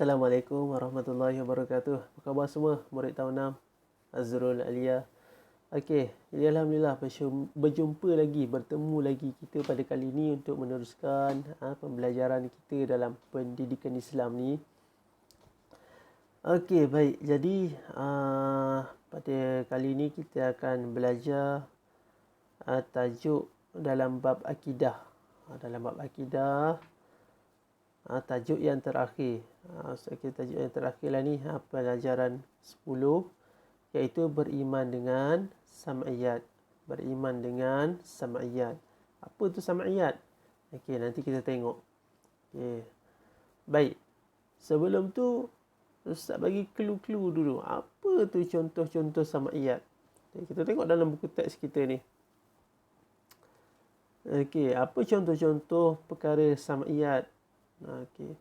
Assalamualaikum warahmatullahi wabarakatuh. Apa khabar semua murid tahun 6 Azrul Alia. Okey, jadi alhamdulillah berjumpa lagi, bertemu lagi kita pada kali ini untuk meneruskan pembelajaran kita dalam pendidikan Islam ni. Okey, baik. Jadi pada kali ini kita akan belajar tajuk dalam bab akidah. Dalam bab akidah, tajuk yang terakhir. Tajuk yang terakhir lah ni, pelajaran 10, iaitu beriman dengan sam'iyat. Beriman dengan sam'iyat. Apa tu sam'iyat? Okey, nanti kita tengok. Okey. Baik. Sebelum tu, Ustaz bagi clue-clue dulu. Apa tu contoh-contoh sam'iyat? Okay, kita tengok dalam buku teks kita ni. Okey, apa contoh-contoh perkara sam'iyat? Okey.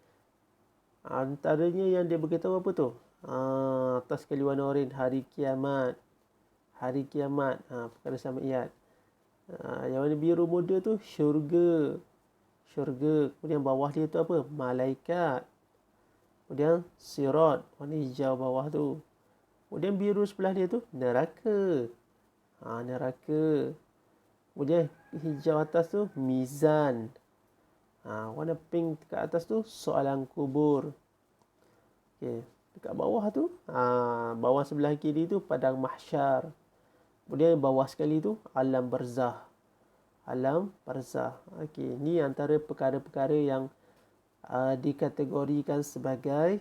Antaranya yang dia beritahu apa tu? Atas sekali warna oranye, hari kiamat. Hari kiamat. Perkara sam'iyat. Yang warna biru muda tu syurga. Syurga. Kemudian bawah dia tu apa? Malaikat. Kemudian sirat, warna hijau bawah tu. Kemudian biru sebelah dia tu neraka. Neraka. Kemudian hijau atas tu mizan. Warna pink dekat atas tu soalan kubur. Okey, dekat bawah tu, bawah sebelah kiri tu padang mahsyar. Kemudian bawah sekali tu alam barzah. Alam barzah. Okey, ni antara perkara-perkara yang dikategorikan sebagai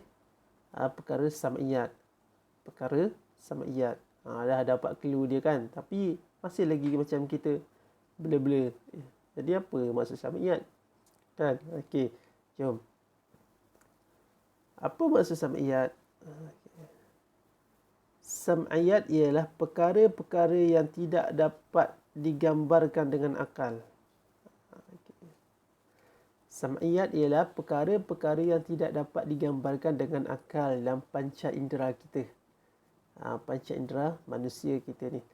perkara sam'iyat. Perkara sam'iyat. Dah dapat clue dia kan. Tapi masih lagi macam kita bela-bela. Jadi apa maksud sam'iyat? Kan? Okey, jom. Apa maksud sam'iyat? Sam'iyat ialah perkara-perkara yang tidak dapat digambarkan dengan akal. Sam'iyat ialah perkara-perkara yang tidak dapat digambarkan dengan akal dalam panca indera kita. Panca indera manusia kita ni.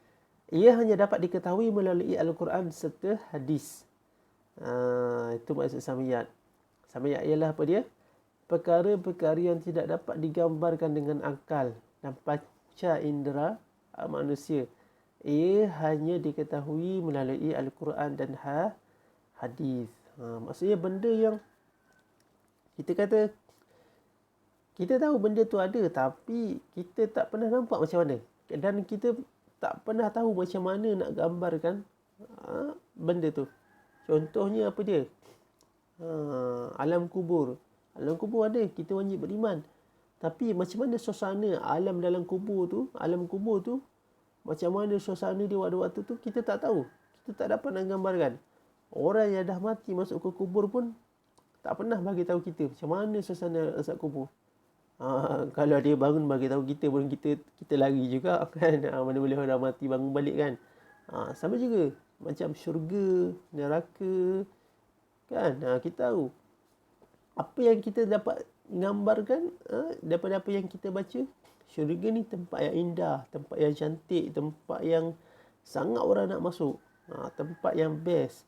Ia hanya dapat diketahui melalui Al-Quran serta hadis. Itu maksud sam'iyat. Sam'iyat ialah apa dia? Perkara-perkara yang tidak dapat digambarkan dengan akal dan panca indera manusia. Ia hanya diketahui melalui Al-Quran dan hadis. Maksudnya benda yang kita kata, kita tahu benda tu ada, tapi kita tak pernah nampak macam mana. Dan kita tak pernah tahu macam mana nak gambarkan benda tu. Contohnya apa dia? Alam kubur. Alam kubur ada, kita wajib beriman. Tapi macam mana suasana alam dalam kubur tu, alam kubur tu, macam mana suasana dia waktu-waktu tu, kita tak tahu. Kita tak dapat nak gambarkan. Orang yang dah mati masuk ke kubur pun tak pernah bagi tahu kita macam mana suasana asap kubur. Kalau dia bangun bagi tahu kita pun kita lari juga kan. Mana boleh orang mati bangun balik kan. Sama juga macam syurga, neraka kan. Kita tahu apa yang kita dapat gambarkan daripada apa yang kita baca. Syurga ni tempat yang indah, tempat yang cantik, tempat yang sangat orang nak masuk, tempat yang best.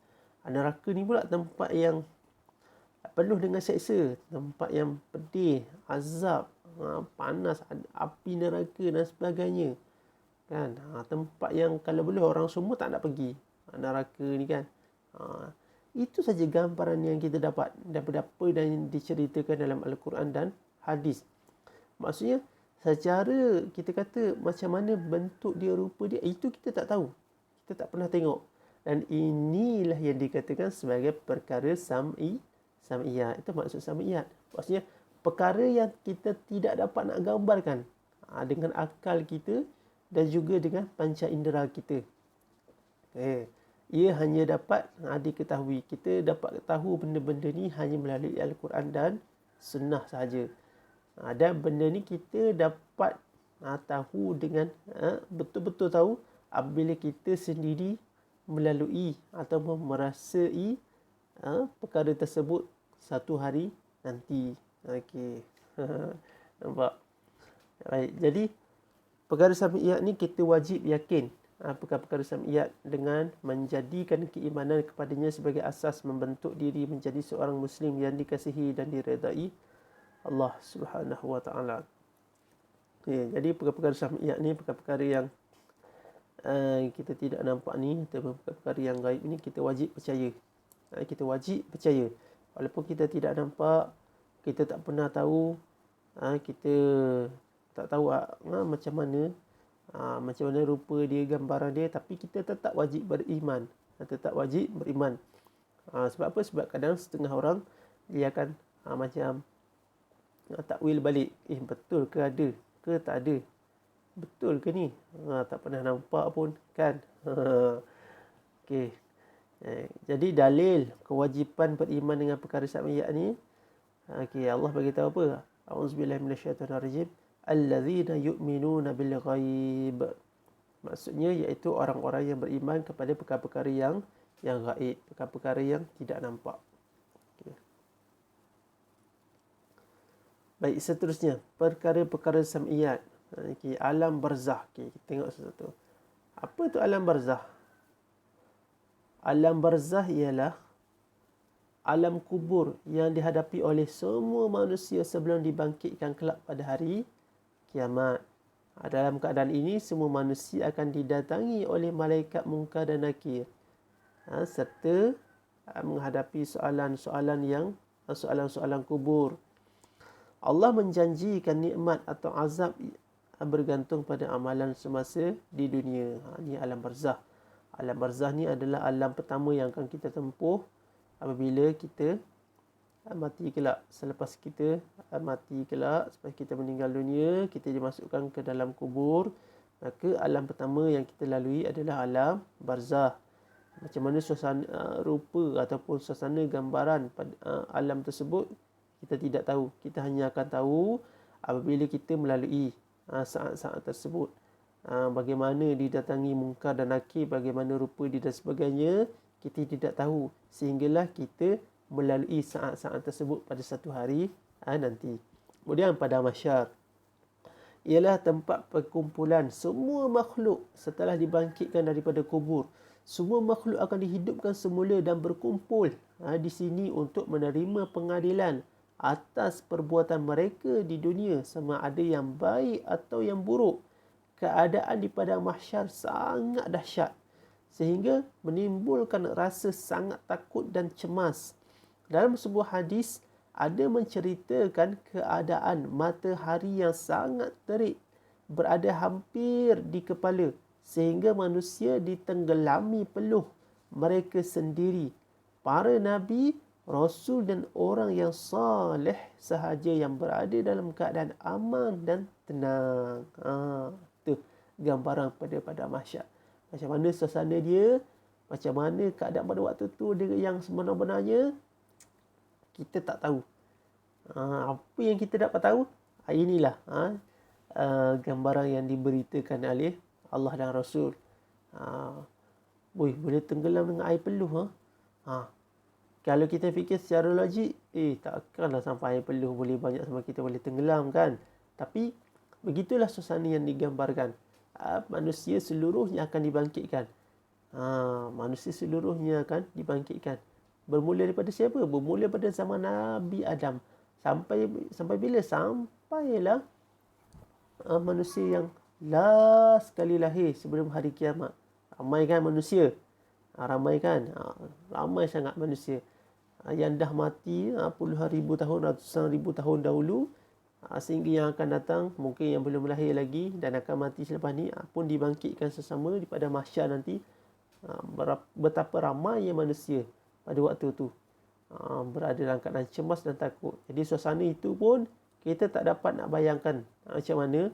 Neraka ni pula tempat yang penuh dengan seksa, tempat yang pedih, azab, panas, api neraka dan sebagainya kan. Tempat yang kalau boleh orang semua tak nak pergi, neraka ni kan. Itu saja gambaran yang kita dapat daripada apa yang diceritakan dalam Al-Quran dan hadis. Maksudnya secara kita kata macam mana bentuk dia, rupa dia, itu kita tak tahu, kita tak pernah tengok. Dan inilah yang dikatakan sebagai perkara sam'iyat. Itu maksud sam'iyat. Maksudnya perkara yang kita tidak dapat nak gambarkan dengan akal kita dan juga dengan panca indera kita. Ia hanya dapat diketahui. Kita dapat tahu benda-benda ni hanya melalui Al-Quran dan Sunnah sahaja. Dan benda ni kita dapat tahu dengan betul-betul tahu apabila kita sendiri melalui atau merasai perkara tersebut satu hari nanti. Okey. Nampak? Baik. Jadi perkara sam'iyat ni kita wajib yakin perkara-perkara sam'iyat dengan menjadikan keimanan kepadanya sebagai asas membentuk diri menjadi seorang Muslim yang dikasihi dan diredai Allah Subhanahu wa taala. Jadi perkara-perkara sam'iyat ni perkara-perkara yang kita tidak nampak ni, atau perkara yang gaib ni, kita wajib percaya. Kita wajib percaya. Walaupun kita tidak nampak, kita tak pernah tahu, kita tak tahu macam mana rupa dia, gambaran dia, tapi kita tetap wajib beriman. Tetap wajib beriman. Sebab apa? Sebab kadang setengah orang dia akan macam takwil balik. Betul ke ada ke tak ada? Betul ke ni? Tak pernah nampak pun kan? Okey. Jadi dalil kewajipan beriman dengan perkara sam'iyat ni, Allah bagi tahu apa? A'udzubillahi minasyaitonirrajim. Allazina yu'minuna bil ghaib. Maksudnya iaitu orang-orang yang beriman kepada perkara-perkara yang gaib, perkara-perkara yang tidak nampak. Okay. Baik, seterusnya perkara-perkara sam'iyat. Alam barzah. Kita tengok satu-satu. Apa tu alam barzah? Alam barzah ialah alam kubur yang dihadapi oleh semua manusia sebelum dibangkitkan kelak pada hari kiamat. Dalam keadaan ini, semua manusia akan didatangi oleh malaikat Munkar dan Nakir, serta menghadapi soalan-soalan kubur. Allah menjanjikan nikmat atau azab bergantung pada amalan semasa di dunia. Ini alam barzah. Alam barzah ni adalah alam pertama yang akan kita tempuh apabila kita mati kelak. Selepas kita mati kelak, selepas kita meninggal dunia, kita dimasukkan ke dalam kubur, maka alam pertama yang kita lalui adalah alam barzah. Macam mana suasana rupa ataupun suasana gambaran pada alam tersebut, kita tidak tahu. Kita hanya akan tahu apabila kita melalui saat-saat tersebut. Bagaimana didatangi Munkar dan Nakir, bagaimana rupa dia dan sebagainya, kita tidak tahu. Sehinggalah kita melalui saat-saat tersebut pada satu hari nanti. Kemudian pada mahsyar, ialah tempat perkumpulan semua makhluk setelah dibangkitkan daripada kubur. Semua makhluk akan dihidupkan semula dan berkumpul di sini untuk menerima pengadilan atas perbuatan mereka di dunia, sama ada yang baik atau yang buruk. Keadaan di padang mahsyar sangat dahsyat sehingga menimbulkan rasa sangat takut dan cemas. Dalam sebuah hadis ada menceritakan keadaan matahari yang sangat terik berada hampir di kepala sehingga manusia ditenggelami peluh mereka sendiri. Para nabi, rasul dan orang yang saleh sahaja yang berada dalam keadaan aman dan tenang. Itu gambaran pada mahsyar. Macam mana suasana dia, macam mana keadaan pada waktu tu dia yang sebenar-benarnya, kita tak tahu. Apa yang kita dapat tahu, inilah gambaran yang diberitakan oleh Allah dan Rasul. Boleh tenggelam dengan air peluh. Kalau kita fikir secara logik, takkanlah sampai air peluh boleh banyak sampai kita boleh tenggelam kan. Tapi begitulah suasana yang digambarkan. Manusia seluruhnya akan dibangkitkan. Manusia seluruhnya akan dibangkitkan. Bermula daripada siapa? Bermula pada zaman Nabi Adam. Sampai bila? Sampailah manusia yang last kali lahir sebelum hari kiamat. Ramai kan manusia? Ramai kan? Ramai sangat manusia. Yang dah mati puluhan ribu tahun, ratusan ribu tahun dahulu, sehingga yang akan datang, mungkin yang belum lahir lagi dan akan mati selepas ni, pun dibangkitkan sesama di pada mahsyar nanti. Betapa ramainya manusia pada waktu tu berada dalam keadaan cemas dan takut. Jadi suasana itu pun kita tak dapat nak bayangkan macam mana,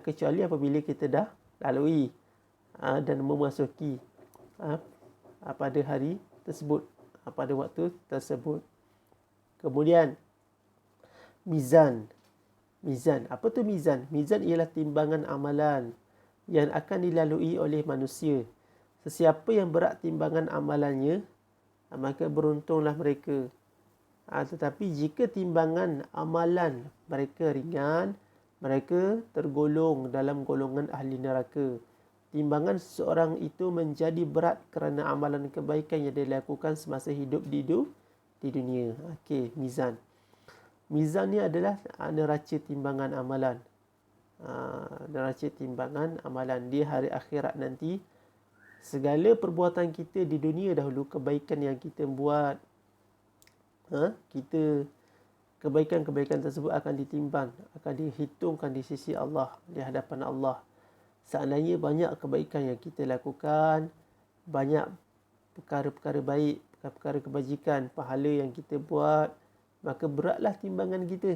kecuali apabila kita dah lalui dan memasuki pada hari tersebut, pada waktu tersebut. Kemudian mizan. Apa tu mizan? Mizan ialah timbangan amalan yang akan dilalui oleh manusia. Sesiapa yang berat timbangan amalannya, maka beruntunglah mereka. Tetapi jika timbangan amalan mereka ringan, mereka tergolong dalam golongan ahli neraka. Timbangan seseorang itu menjadi berat kerana amalan kebaikan yang dilakukan semasa hidup di dunia. Okey, mizan. Mizan ni adalah neraca timbangan amalan. Neraca timbangan amalan di hari akhirat nanti. Segala perbuatan kita di dunia dahulu, kebaikan yang kita buat, kebaikan-kebaikan tersebut akan ditimbang, akan dihitungkan di sisi Allah, di hadapan Allah. Seandainya banyak kebaikan yang kita lakukan, banyak perkara-perkara baik, perkara kebajikan, pahala yang kita buat, maka beratlah timbangan kita.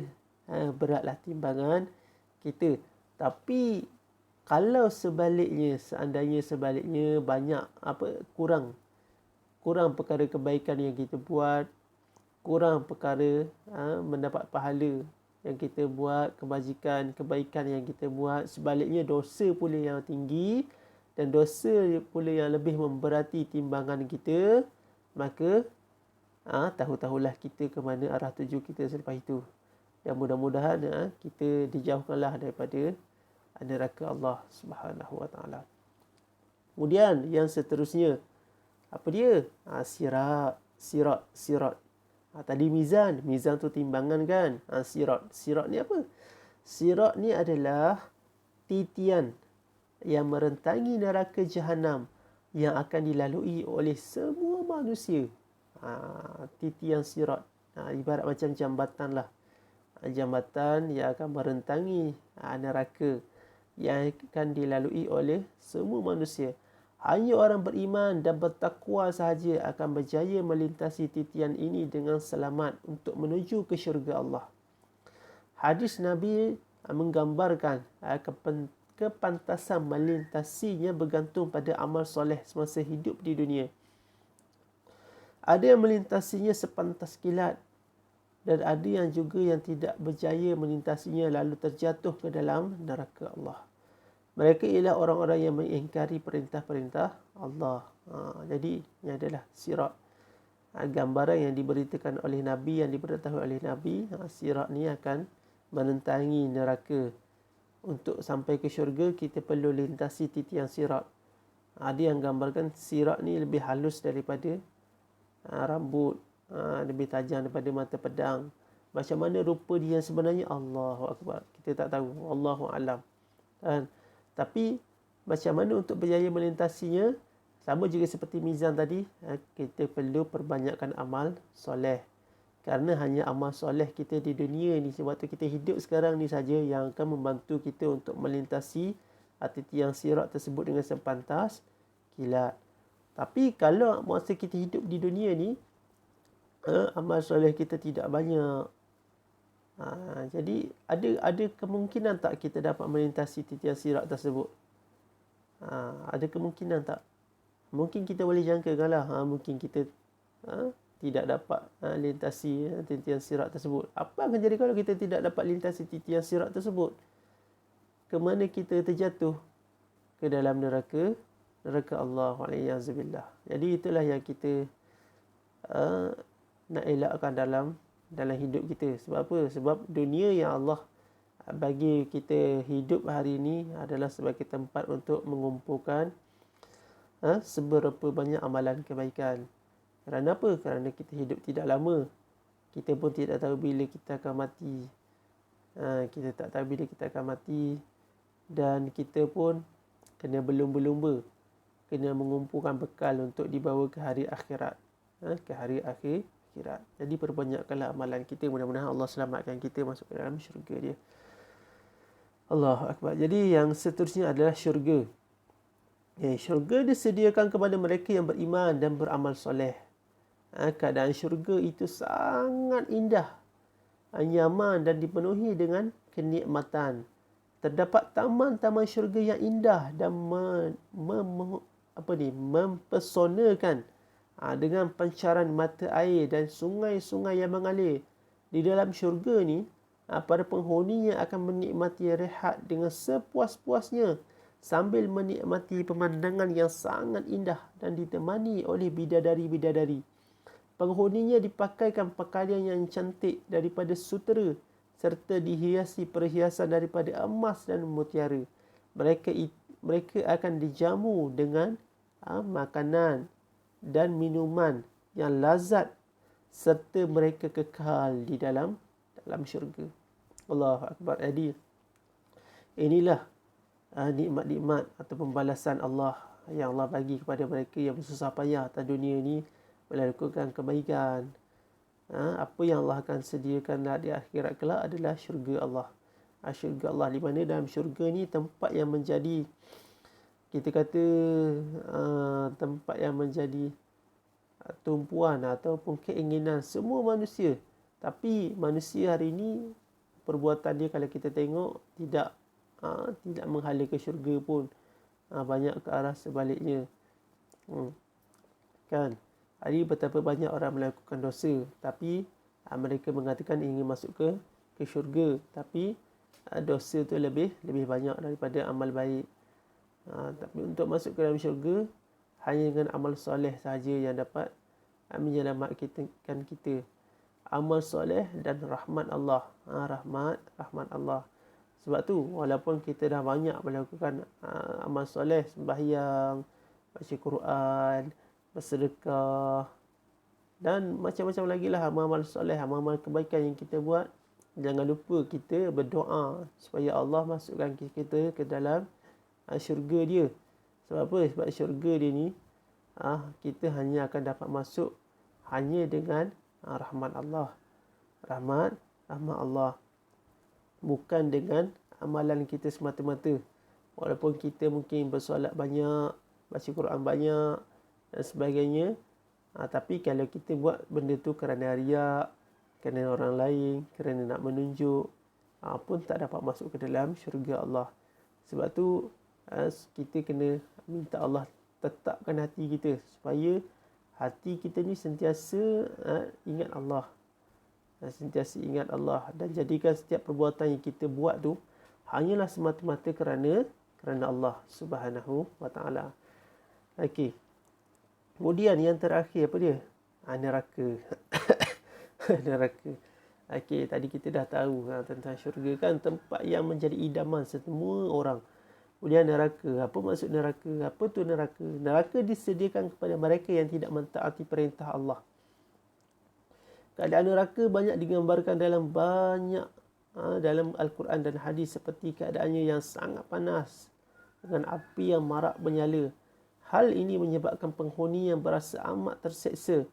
Beratlah timbangan kita. Tapi kalau sebaliknya, seandainya sebaliknya banyak kurang perkara kebaikan yang kita buat, kurang perkara mendapat pahala yang kita buat, kebajikan, kebaikan yang kita buat, sebaliknya dosa pula yang tinggi dan dosa pula yang lebih memberati timbangan kita, maka tahu-tahulah kita ke mana arah tuju kita selepas itu. Dan mudah-mudahan kita dijauhkanlah daripada neraka Allah Subhanahu Wa Taala. Kemudian yang seterusnya, apa dia? Sirat. Tadi mizan tu timbangan kan. Sirat ni apa? Sirat ni adalah titian yang merentangi neraka Jahanam yang akan dilalui oleh semua manusia. Titian sirat. Ibarat macam jambatan lah. Jambatan yang akan merentangi neraka yang akan dilalui oleh semua manusia. Hanya orang beriman dan bertakwa sahaja akan berjaya melintasi titian ini dengan selamat untuk menuju ke syurga Allah. Hadis Nabi menggambarkan kepantasan melintasinya bergantung pada amal soleh semasa hidup di dunia. Ada yang melintasinya sepantas kilat dan ada yang juga yang tidak berjaya melintasinya lalu terjatuh ke dalam neraka Allah. Mereka ialah orang-orang yang mengingkari perintah-perintah Allah. Jadi ini adalah sirat. Gambaran yang diberitakan oleh Nabi, yang diberitahu oleh Nabi. Sirat ni akan menentangi neraka. Untuk sampai ke syurga, kita perlu lintasi titian sirat. Ada yang gambarkan sirat ni lebih halus daripada rambut, lebih tajam daripada mata pedang. Macam mana rupa dia sebenarnya? Allahu Akbar. Kita tak tahu. Allahu Alam. Tapi macam mana untuk berjaya melintasinya? Sama juga seperti mizan tadi, kita perlu perbanyakkan amal soleh. Kerana hanya amal soleh kita di dunia ni, waktu kita hidup sekarang ni saja yang akan membantu kita untuk melintasi titian sirat tersebut dengan sepantas kilat. Tapi kalau masa kita hidup di dunia ni, amal soleh kita tidak banyak. Jadi ada kemungkinan tak kita dapat melintasi titian sirat tersebut? Ada kemungkinan tak? Mungkin kita boleh jangkakanlah, mungkin kita tidak dapat lintasi titian sirat tersebut. Apa akan jadi kalau kita tidak dapat lintasi titian sirat tersebut? Ke mana kita terjatuh? Ke dalam neraka Allah wa'alaiyazubillah. Jadi itulah yang kita nak elakkan dalam hidup kita. Sebab apa? Sebab dunia yang Allah bagi kita hidup hari ini adalah sebagai tempat untuk mengumpulkan seberapa banyak amalan kebaikan. Kerana apa? Kerana kita hidup tidak lama. Kita pun tidak tahu bila kita akan mati. Kita tak tahu bila kita akan mati. Dan kita pun kena berlumba-lumba. Kena mengumpulkan bekal untuk dibawa ke hari akhirat. Ke hari akhirat. Jadi perbanyakkanlah amalan kita. Mudah-mudahan Allah selamatkan kita masuk ke dalam syurga dia. Allahu Akbar. Jadi yang seterusnya adalah syurga. Syurga disediakan kepada mereka yang beriman dan beramal soleh. Keadaan syurga itu sangat indah, nyaman dan dipenuhi dengan kenikmatan. Terdapat taman-taman syurga yang indah dan mempesonakan dengan pancaran mata air dan sungai-sungai yang mengalir. Di dalam syurga ni, para penghuninya akan menikmati rehat dengan sepuas-puasnya sambil menikmati pemandangan yang sangat indah dan ditemani oleh bidadari-bidadari. Penghuninya dipakaikan pakaian yang cantik daripada sutera serta dihiasi perhiasan daripada emas dan mutiara. Mereka akan dijamu dengan makanan dan minuman yang lazat serta mereka kekal di dalam dalam syurga. Allahu Akbar. Jadi inilah nikmat-nikmat atau pembalasan Allah yang Allah bagi kepada mereka yang bersusah payah atas dunia ni melakukan kebaikan. Apa yang Allah akan sediakan di akhirat kelak adalah syurga Allah. Syurga Allah, di mana dalam syurga ni tempat yang menjadi, kita kata tempat yang menjadi tumpuan ataupun keinginan semua manusia. Tapi manusia hari ini perbuatan dia kalau kita tengok tidak menghala ke syurga pun, banyak ke arah sebaliknya. Kan, hari betapa banyak orang melakukan dosa tapi mereka mengatakan ingin masuk ke syurga, tapi dosa tu lebih banyak daripada amal baik. Tapi untuk masuk ke dalam syurga hanya dengan amal soleh sahaja yang dapat menyelamatkan kita. Amal soleh dan rahmat Allah. Rahmat Allah. Sebab tu walaupun kita dah banyak melakukan amal soleh, sembahyang, baca Quran, bersedekah dan macam-macam lagi lah amal-amal soleh, amal-amal kebaikan yang kita buat, jangan lupa kita berdoa supaya Allah masukkan kita ke dalam syurga dia. Sebab apa? Sebab syurga dia ni kita hanya akan dapat masuk hanya dengan rahmat Allah. Rahmat Allah. Bukan dengan amalan kita semata-mata. Walaupun kita mungkin bersolat banyak, baca Quran banyak dan sebagainya, tapi kalau kita buat benda tu kerana riak, kerana orang lain, kerana nak menunjuk, pun tak dapat masuk ke dalam syurga Allah. Sebab tu kita kena minta Allah tetapkan hati kita supaya hati kita ni sentiasa ingat Allah. Sentiasa ingat Allah dan jadikan setiap perbuatan yang kita buat tu hanyalah semata-mata kerana Allah Subhanahu wa taala. Okey. Kemudian yang terakhir apa dia? Neraka. Neraka. Okey, tadi kita dah tahu tentang syurga kan, tempat yang menjadi idaman semua orang. Kemudian neraka. Apa maksud neraka? Apa tu neraka? Neraka disediakan kepada mereka yang tidak mentaati perintah Allah. Keadaan neraka banyak digambarkan dalam dalam Al-Quran dan hadis, seperti keadaannya yang sangat panas dengan api yang marak menyala. Hal ini menyebabkan penghuni yang berasa amat terseksa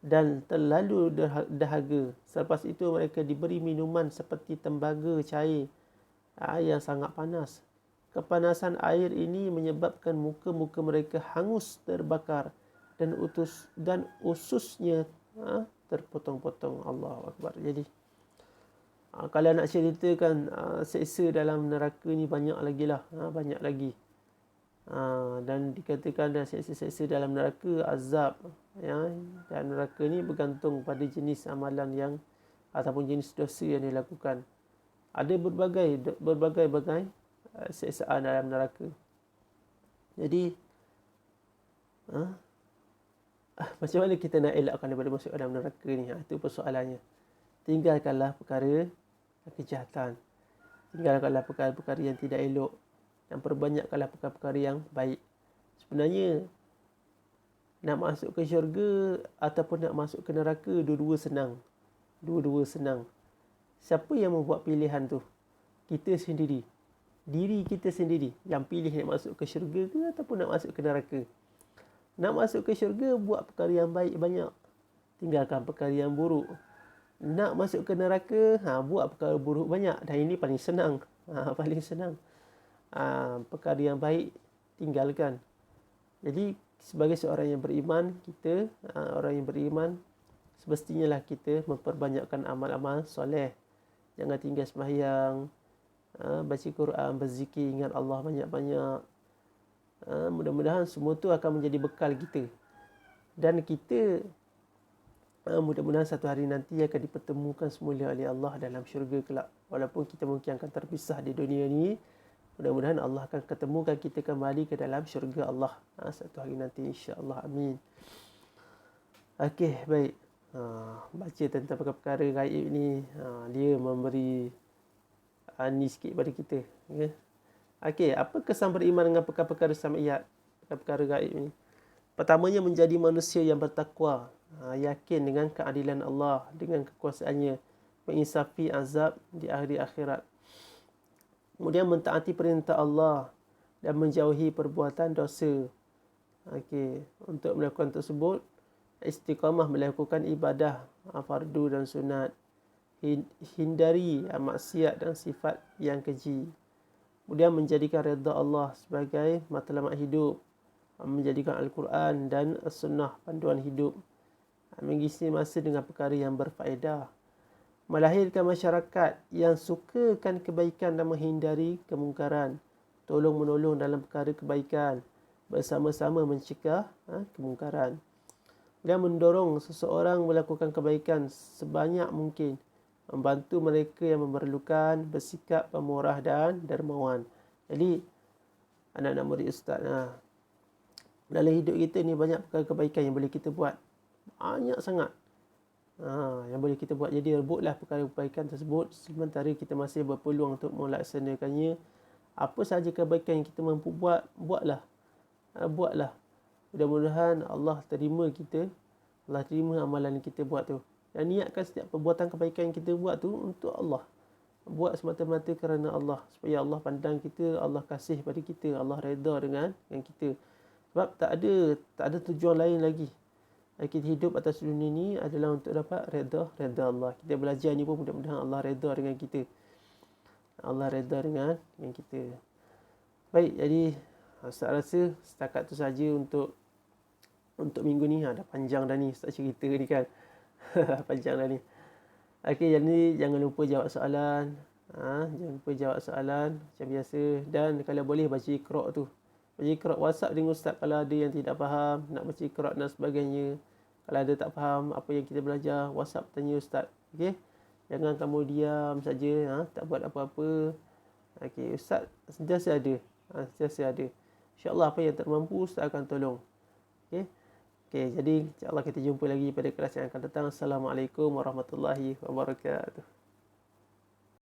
dan terlalu dahaga. Selepas itu mereka diberi minuman seperti tembaga cair yang sangat panas. Kepanasan air ini menyebabkan muka-muka mereka hangus terbakar dan ususnya terpotong-potong. Allahu Akbar. Jadi kalau nak ceritakan seksa dalam neraka ni banyak lagi lah, banyak lagi. Dan dikatakan ada seksa-seksa dalam neraka, azab dan neraka ni bergantung pada jenis amalan yang ataupun jenis dosa yang dilakukan. Ada berbagai seksaan dalam neraka. Jadi macam mana kita nak elakkan daripada masuk dalam neraka ni? Itu persoalannya. Tinggalkanlah perkara kejahatan. Tinggalkanlah perkara-perkara yang tidak elok. Dan perbanyakkanlah perkara-perkara yang baik. Sebenarnya, nak masuk ke syurga ataupun nak masuk ke neraka, dua-dua senang. Dua-dua senang. Siapa yang membuat pilihan tu? Kita sendiri. Diri kita sendiri yang pilih nak masuk ke syurga ke ataupun nak masuk ke neraka. Nak masuk ke syurga, buat perkara yang baik banyak. Tinggalkan perkara yang buruk. Nak masuk ke neraka, buat perkara buruk banyak. Dan ini paling senang. Paling senang. Perkara yang baik, tinggalkan. Jadi, sebagai seorang yang beriman, kita, orang yang beriman, semestinya lah kita memperbanyakkan amal-amal soleh. Jangan tinggal sembahyang, baca Quran, berzikir, ingat Allah banyak-banyak. Mudah-mudahan semua tu akan menjadi bekal kita. Dan kita mudah-mudahan satu hari nanti akan dipertemukan semula oleh Allah dalam syurga kelak. Walaupun kita mungkin akan terpisah di dunia ni, mudah-mudahan Allah akan ketemukan kita kembali ke dalam syurga Allah satu hari nanti, insya-Allah. Amin. Okey, baik. Baca tentang perkara gaib ni, dia memberi ni sikit pada kita, okay? Okey, apa kesan beriman dengan perkara-perkara sam'iyat, perkara gaib ni? Pertamanya, menjadi manusia yang bertakwa, yakin dengan keadilan Allah, dengan kekuasaannya, menginsafi azab di hari akhirat. Kemudian mentaati perintah Allah dan menjauhi perbuatan dosa. Okey, untuk melakukan tersebut, istiqamah melakukan ibadah fardu dan sunat. Hindari maksiat dan sifat yang keji. Kemudian menjadikan redha Allah sebagai matlamat hidup. Menjadikan Al-Quran dan As-Sunnah panduan hidup. Mengisi masa dengan perkara yang berfaedah. Melahirkan masyarakat yang sukakan kebaikan dan menghindari kemungkaran. Tolong-menolong dalam perkara kebaikan. Bersama-sama mencegah kemungkaran. Kemudian mendorong seseorang melakukan kebaikan sebanyak mungkin. Membantu mereka yang memerlukan, bersikap pemurah dan dermawan. Jadi, anak-anak murid Ustaz, dalam hidup kita ni banyak perkara kebaikan yang boleh kita buat. Banyak sangat yang boleh kita buat. Jadi rebutlah perkara kebaikan tersebut sementara kita masih berpeluang untuk melaksanakannya. Apa sahaja kebaikan yang kita mampu buat, buatlah. Buatlah. Mudah-mudahan Allah terima kita. Allah terima amalan yang kita buat tu. Dan niatkan setiap perbuatan kebaikan yang kita buat tu untuk Allah. Buat semata-mata kerana Allah. Supaya Allah pandang kita, Allah kasih pada kita, Allah redha dengan kita. Sebab tak ada tujuan lain lagi. Kita hidup atas dunia ni adalah untuk dapat redha Allah. Kita belajar ni pun mudah-mudahan Allah redha dengan kita. Allah redha dengan kita. Baik, jadi Ustaz rasa setakat tu saja untuk minggu ni. Dah panjang dah ni Ustaz cerita ni kan. Panjang dah ni. Okey, jadi jangan lupa jawab soalan. Jangan lupa jawab soalan macam biasa. Dan kalau boleh baca Iqra' tu. Baca Iqra', WhatsApp dengan Ustaz kalau ada yang tidak faham, nak baca Iqra' dan sebagainya. Kalau ada tak faham apa yang kita belajar, WhatsApp tanya Ustaz. Okey? Jangan kamu diam saja, tak buat apa-apa. Okey, Ustaz sentiasa ada. Sentiasa ada. InsyaAllah apa yang termampu Ustaz akan tolong. Okey? Okey, jadi insya-Allah kita jumpa lagi pada kelas yang akan datang. Assalamualaikum warahmatullahi wabarakatuh.